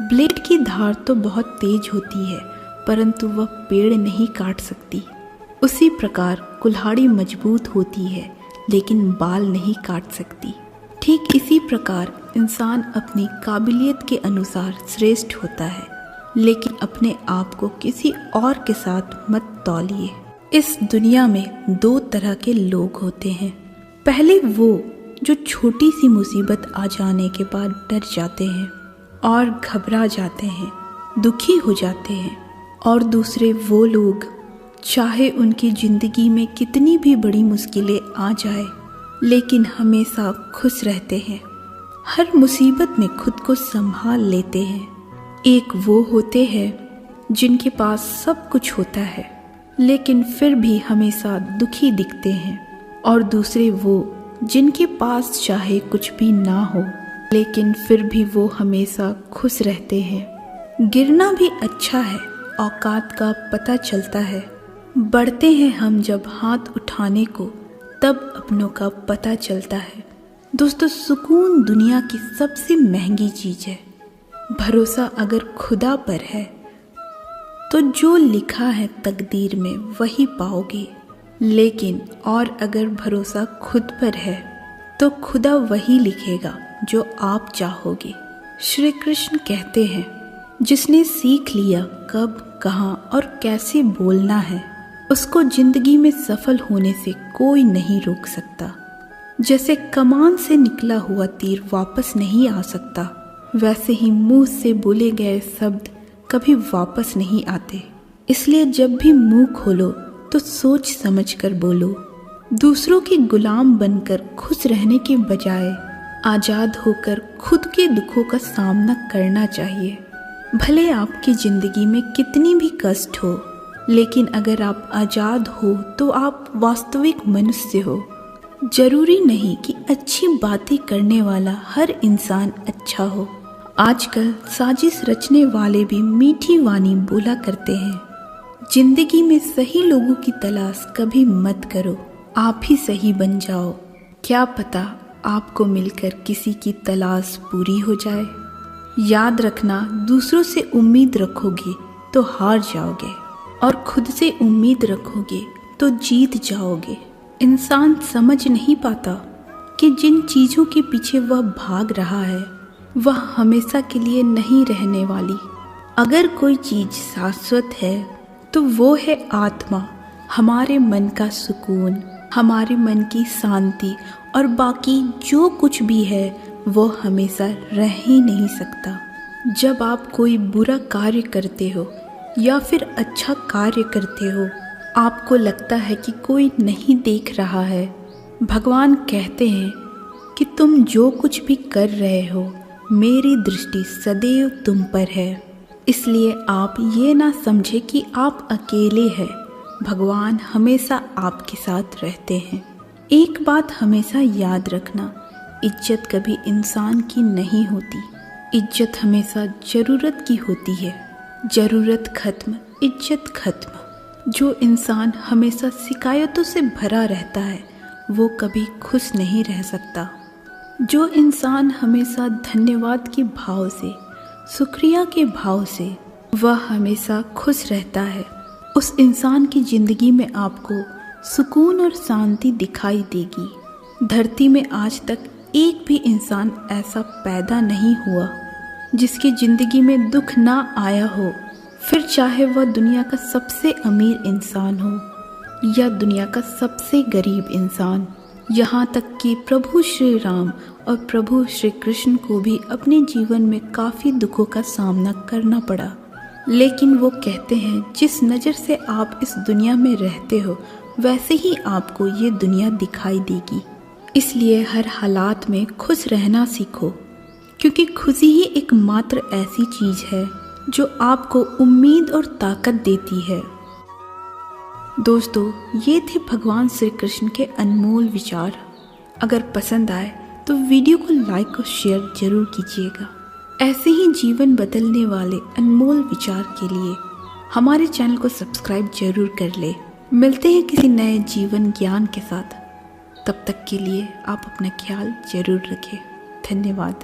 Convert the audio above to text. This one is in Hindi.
ब्लेड की धार तो बहुत तेज होती है, परंतु वह पेड़ नहीं काट सकती। उसी प्रकार कुल्हाड़ी मजबूत होती है, लेकिन बाल नहीं काट सकती। ठीक इसी प्रकार इंसान अपनी काबिलियत के अनुसार श्रेष्ठ होता है, लेकिन अपने आप को किसी और के साथ मत तौलिए। इस दुनिया में दो तरह के लोग होते हैं। पहले वो जो छोटी सी मुसीबत आ जाने के बाद डर जाते हैं और घबरा जाते हैं, दुखी हो जाते हैं। और दूसरे वो लोग, चाहे उनकी ज़िंदगी में कितनी भी बड़ी मुश्किलें आ जाए, लेकिन हमेशा खुश रहते हैं, हर मुसीबत में खुद को संभाल लेते हैं। एक वो होते हैं जिनके पास सब कुछ होता है, लेकिन फिर भी हमेशा दुखी दिखते हैं। और दूसरे वो जिनके पास चाहे कुछ भी ना हो, लेकिन फिर भी वो हमेशा खुश रहते हैं। गिरना भी अच्छा है, औकात का पता चलता है। बढ़ते हैं हम जब हाथ उठाने को, तब अपनों का पता चलता है। दोस्तों, सुकून दुनिया की सबसे महंगी चीज़ है। भरोसा अगर खुदा पर है तो जो लिखा है तकदीर में वही पाओगे, लेकिन और अगर भरोसा खुद पर है तो खुदा वही लिखेगा जो आप चाहोगे। श्री कृष्ण कहते हैं, जिसने सीख लिया कब, कहाँ और कैसे बोलना है, उसको जिंदगी में सफल होने से कोई नहीं रोक सकता। जैसे कमान से निकला हुआ तीर वापस नहीं आ सकता, वैसे ही मुंह से बोले गए शब्द कभी वापस नहीं आते। इसलिए जब भी मुंह खोलो तो सोच समझ कर बोलो। दूसरों के गुलाम बनकर खुश रहने के बजाय आज़ाद होकर खुद के दुखों का सामना करना चाहिए। भले आपकी ज़िंदगी में कितनी भी कष्ट हो, लेकिन अगर आप आज़ाद हो तो आप वास्तविक मनुष्य हो। जरूरी नहीं कि अच्छी बातें करने वाला हर इंसान अच्छा हो। आजकल साजिश रचने वाले भी मीठी वाणी बोला करते हैं। जिंदगी में सही लोगों की तलाश कभी मत करो, आप ही सही बन जाओ। क्या पता आपको मिलकर किसी की तलाश पूरी हो जाए। याद रखना, दूसरों से उम्मीद रखोगे तो हार जाओगे, और खुद से उम्मीद रखोगे तो जीत जाओगे। इंसान समझ नहीं पाता कि जिन चीज़ों के पीछे वह भाग रहा है वह हमेशा के लिए नहीं रहने वाली। अगर कोई चीज़ शाश्वत है तो वो है आत्मा, हमारे मन का सुकून, हमारे मन की शांति, और बाकी जो कुछ भी है वो हमेशा रह ही नहीं सकता। जब आप कोई बुरा कार्य करते हो या फिर अच्छा कार्य करते हो, आपको लगता है कि कोई नहीं देख रहा है। भगवान कहते हैं कि तुम जो कुछ भी कर रहे हो, मेरी दृष्टि सदैव तुम पर है। इसलिए आप ये ना समझे कि आप अकेले हैं, भगवान हमेशा आपके साथ रहते हैं। एक बात हमेशा याद रखना, इज्जत कभी इंसान की नहीं होती, इज्जत हमेशा ज़रूरत की होती है। ज़रूरत खत्म, इज्जत खत्म। जो इंसान हमेशा शिकायतों से भरा रहता है वो कभी खुश नहीं रह सकता। जो इंसान हमेशा धन्यवाद के भाव से, शुक्रिया के भाव से, वह हमेशा खुश रहता है। उस इंसान की ज़िंदगी में आपको सुकून और शांति दिखाई देगी। धरती में आज तक एक भी इंसान ऐसा पैदा नहीं हुआ जिसकी ज़िंदगी में दुख ना आया हो, फिर चाहे वह दुनिया का सबसे अमीर इंसान हो या दुनिया का सबसे गरीब इंसान। यहाँ तक कि प्रभु श्री राम और प्रभु श्री कृष्ण को भी अपने जीवन में काफ़ी दुखों का सामना करना पड़ा, लेकिन वो कहते हैं, जिस नज़र से आप इस दुनिया में रहते हो वैसे ही आपको ये दुनिया दिखाई देगी। इसलिए हर हालात में खुश रहना सीखो, क्योंकि खुशी ही एकमात्र ऐसी चीज़ है जो आपको उम्मीद और ताकत देती है। दोस्तों, ये थे भगवान श्री कृष्ण के अनमोल विचार। अगर पसंद आए तो वीडियो को लाइक और शेयर जरूर कीजिएगा। ऐसे ही जीवन बदलने वाले अनमोल विचार के लिए हमारे चैनल को सब्सक्राइब जरूर कर ले। मिलते हैं किसी नए जीवन ज्ञान के साथ। तब तक के लिए आप अपना ख्याल जरूर रखें। धन्यवाद।